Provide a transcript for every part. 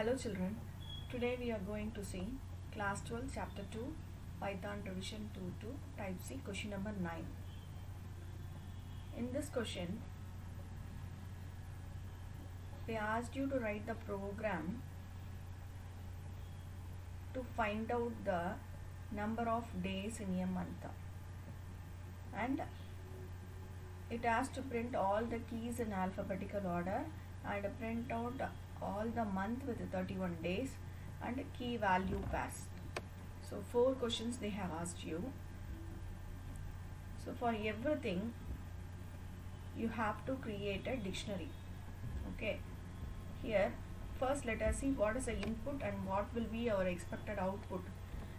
Hello children, today we are going to see class 12 chapter 2 Python revision 2 type C question number 9. In this question they asked you to write the program to find out the number of days in a month, and it has to print all the keys in alphabetical order and print out all the month with 31 days and key value pairs. So 4 questions they have asked you. So for everything you have to create a dictionary. Okay, here first let us see what is the input and what will be our expected output.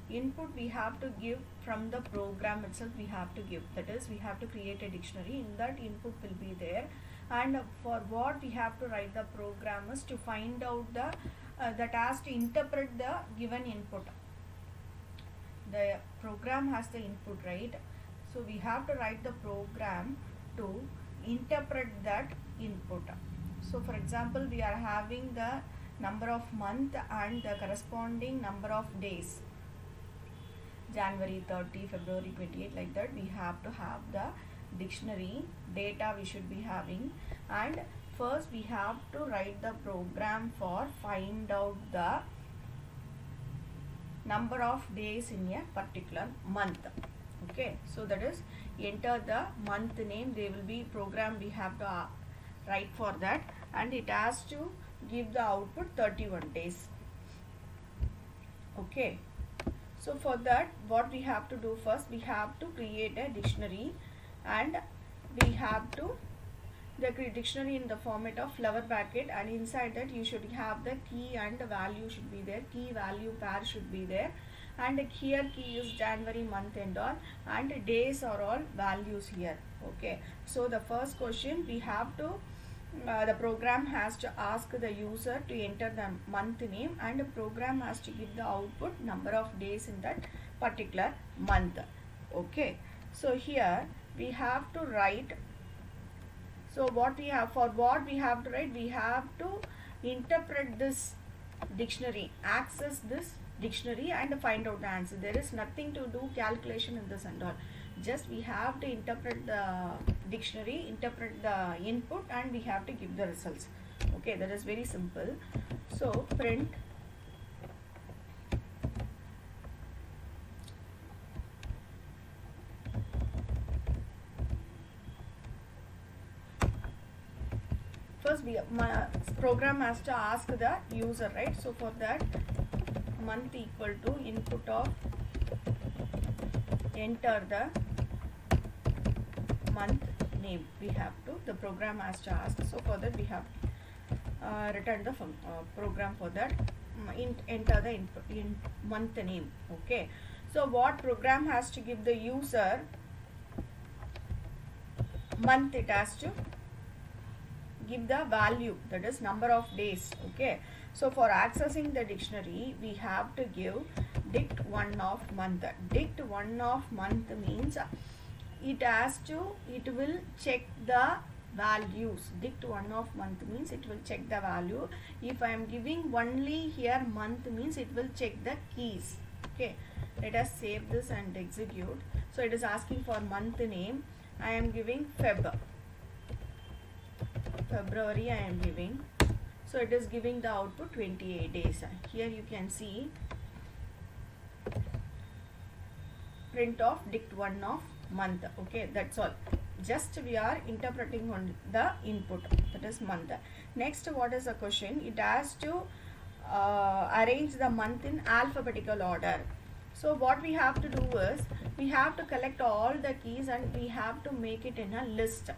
Input we have to give from the program itself, we have to give, that is we have to create a dictionary. In that input will be there, and for what we have to write the program is to find out the that has to interpret the given input. The program has the input, right? So we have to write the program to interpret that input. So for example, we are having the number of month and the corresponding number of days, January 30, February 28, like that. We have to have the dictionary data we should be having, and first we have to write the program for find out the number of days in a particular month. Okay, so that is enter the month name, they will be program we have to write for that, and it has to give the output 31 days. Okay, so for that what we have to do, first we have to create a dictionary, and we have to the dictionary in the format of flower bracket, and inside that you should have the key and the value should be there, key value pair should be there, and here key is January month and all, and days are all values here. Okay, so the first question we have to the program has to ask the user to enter the month name, and the program has to give the output number of days in that particular month. Okay, so here we have to write, so what we have, for what we have to write, we have to interpret this dictionary, access this dictionary and find out the answer. There is nothing to do calculation in this and all, just we have to interpret the dictionary, interpret the input, and we have to give the results. Okay, that is very simple. So print first my program has to ask the user, right? So for that, month equal to input of enter the month name, we have to, the program has to ask. So for that we have written the program for that, enter the input in month name. Okay, so what program has to give the user month, it has to give the value, that is number of days. Okay, so for accessing the dictionary we have to give dict1 of month. Dict1 of month means it will check the values. Dict1 of month means it will check the value. If I am giving only here month means it will check the keys. Okay, let us save this and execute. So it is asking for month name, I am giving February I am giving, so it is giving the output 28 days. Here you can see print of dict1 of month. Okay, that's all, just we are interpreting on the input, that is month. Next, what is the question? It has to arrange the month in alphabetical order. So what we have to do is we have to collect all the keys and we have to make it in a list.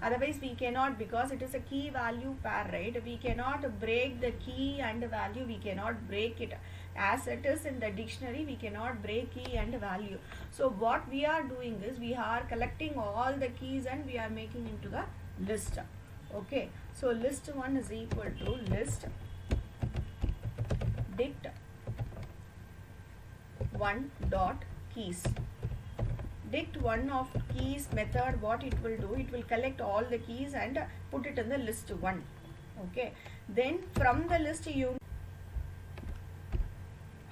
Otherwise we cannot, because it is a key value pair, right? We cannot break the key and the value, we cannot break it. As it is in the dictionary, we cannot break key and value. So what we are doing is we are collecting all the keys and we are making into the list. Okay, so list 1 is equal to list dict1 dot keys. Dict1 of keys method, what it will do, it will collect all the keys and put it in the list 1. Okay, then from the list you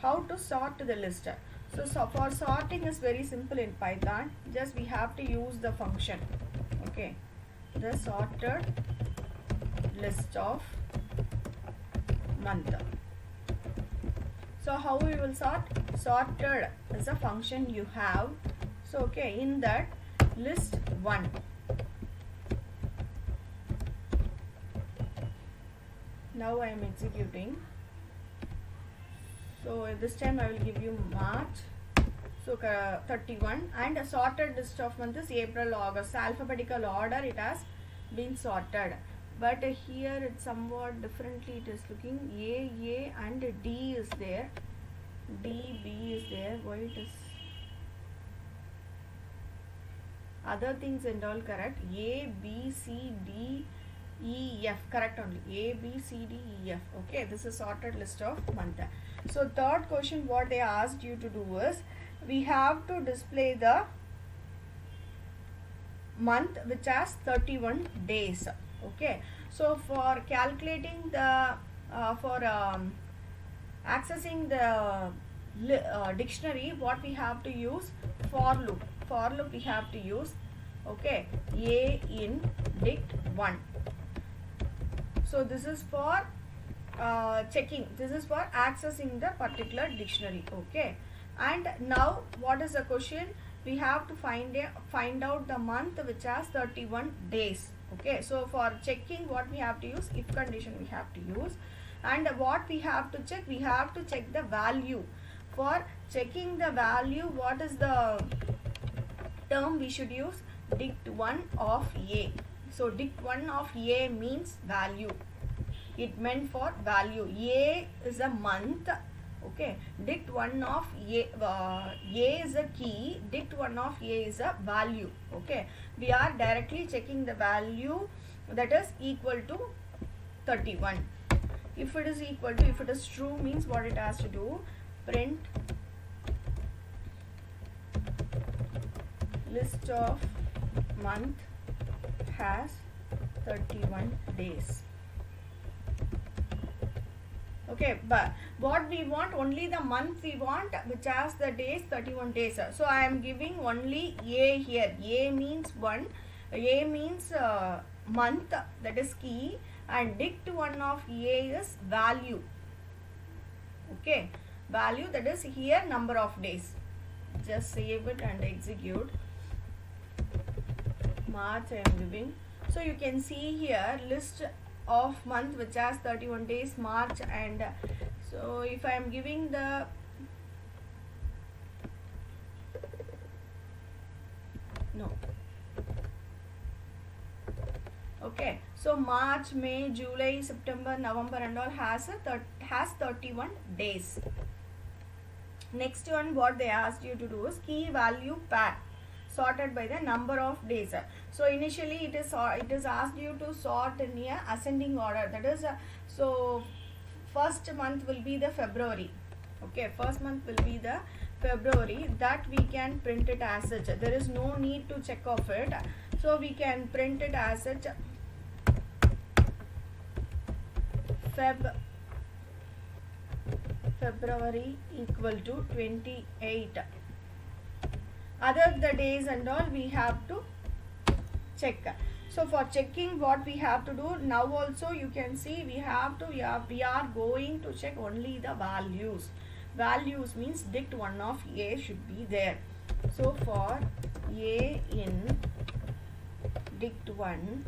how to sort the list. So for sorting is very simple in Python. Just we have to use the function. Okay, the sorted list of month. So how we will sort? Sorted is a function you have. So okay, in that list 1. Now I am executing. So this time I will give you March. So 31, and a sorted list of months is April, August. Alphabetical order it has been sorted. But here it's somewhat differently. It is looking A and D is there. D, B is there. Why it is? Other things and all correct. A, B, C, D, E, F. Correct only. A, B, C, D, E, F. Okay, this is sorted list of month. So third question what they asked you to do is, we have to display the month which has 31 days. Okay, so for calculating the accessing the dictionary, what we have to use? For loop we have to use. Okay, A in dict 1. So this is for checking, this is for accessing the particular dictionary. Okay, and now what is the question? We have to find out the month which has 31 days. Okay, so for checking what we have to use? If condition we have to use. And what we have to check? We have to check the value. For checking the value, what is the term we should use? Dict 1 of A. So dict 1 of A means value. It meant for value. A is a month. Okay, dict 1 of A is a key, dict 1 of A is a value. Okay, we are directly checking the value, that is equal to 31. If it is equal to, if it is true, means what it has to do? Print list of month has 31 days. Okay, but what we want? Only the month we want which has the days 31 days. So I am giving only A here. A means 1. A means month, that is key, and dict 1 of A is value. Okay, value, that is here number of days. Just save it and execute. March I am giving. So you can see here list of month which has 31 days, March. And so if I am giving the okay, so March, May, July, September, November and all has 31 days. Next one what they asked you to do is key value pair sorted by the number of days. So initially it is asked you to sort in a ascending order, that is so first month will be the February. Okay, first month will be the February, that we can print it as such. There is no need to check of it, so we can print it as such. February equal to 28. Other the days and all we have to check. So for checking what we have to do now, also you can see we are going to check only the values. Values means dict 1 of A should be there. So for A in dict 1,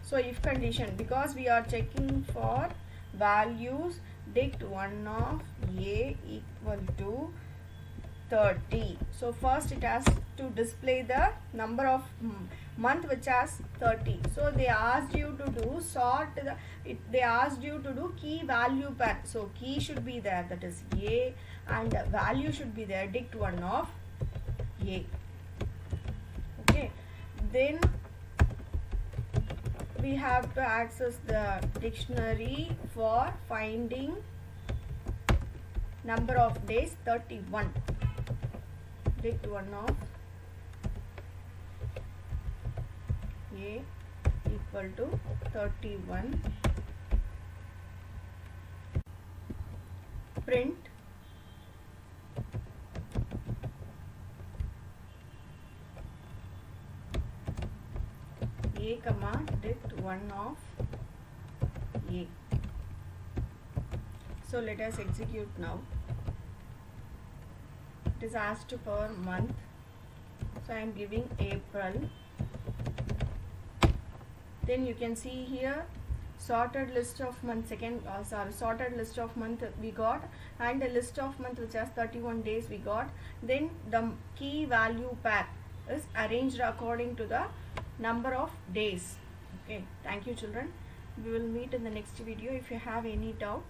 so if condition, because we are checking for values, dict 1 of A equal to 30. So first it has to display the number of month which has 30. So they asked you to do they asked you to do key value pair. So key should be there, that is A, and value should be there, dict 1 of A. Okay, then we have to access the dictionary for finding number of days 31. Dict 1 of A equal to 31. Print A comma dict 1 of A. So let us execute now. It is asked per month, so I am giving April. Then you can see here sorted list of month, sorted list of month we got, and a list of month which has 31 days we got. Then the key value pair is arranged according to the number of days. Okay, thank you children. We will meet in the next video. If you have any doubt,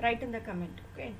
write in the comment. Okay.